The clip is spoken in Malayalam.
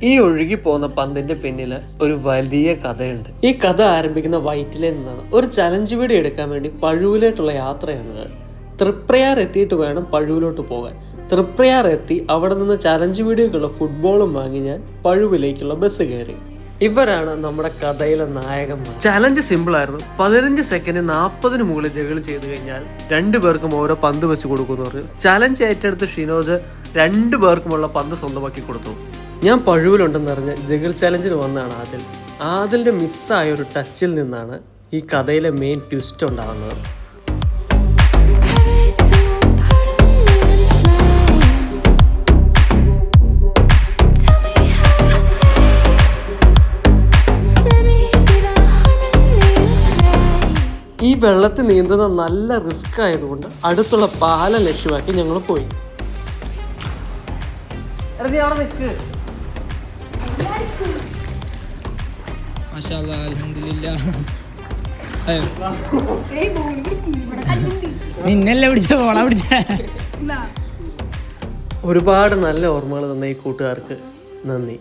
ഈ ഒഴുകി പോകുന്ന പന്തിന്റെ പിന്നിൽ ഒരു വലിയ കഥയുണ്ട്. ഈ കഥ ആരംഭിക്കുന്ന വൈറ്റിലെ നിന്നാണ്. ഒരു ചലഞ്ച് വീഡിയോ എടുക്കാൻ വേണ്ടി പഴുവിലേക്കുള്ള യാത്രയാണിത്. തൃപ്രയാർ എത്തിയിട്ട് വേണം പഴുവിലോട്ട് പോകാൻ. തൃപ്രയാർ എത്തി അവിടെ നിന്ന് ചലഞ്ച് വീഡിയോക്കുള്ള ഫുട്ബോളും വാങ്ങി ഞാൻ പഴുവിലേക്കുള്ള ബസ് കയറി. ഇവരാണ് നമ്മുടെ കഥയിലെ നായകന്മാർ. ചലഞ്ച് സിമ്പിൾ ആയിരുന്നു. 15 സെക്കൻഡ് 40 മുകളിൽ ജഗിൾ ചെയ്ത് കഴിഞ്ഞാൽ 2 പേർക്കും ഓരോ പന്ത് വെച്ച് കൊടുക്കുമെന്ന് പറഞ്ഞു. ചലഞ്ച് ഏറ്റെടുത്ത് ഷിനോജ് 2 പേർക്കുമുള്ള പന്ത് സ്വന്തമാക്കി കൊടുത്തു. ഞാൻ പഴുവിലുണ്ടെന്നറിഞ്ഞ് ജഗിൾ ചലഞ്ചിന് വന്നതാണ് ആദിൽ. ആദിലിന്റെ മിസ്സായ ഒരു ടച്ചിൽ നിന്നാണ് ഈ കഥയിലെ മെയിൻ ട്വിസ്റ്റ് ഉണ്ടാകുന്നത്. ഈ വെള്ളത്തിൽ നീന്തുന്ന നല്ല റിസ്ക് ആയതുകൊണ്ട് അടുത്തുള്ള പാലം ലക്ഷ്യമാക്കി ഞങ്ങൾ പോയി. ഒരുപാട് നല്ല ഓർമ്മകൾ തന്ന ഈ കൂട്ടുകാർക്ക് നന്ദി.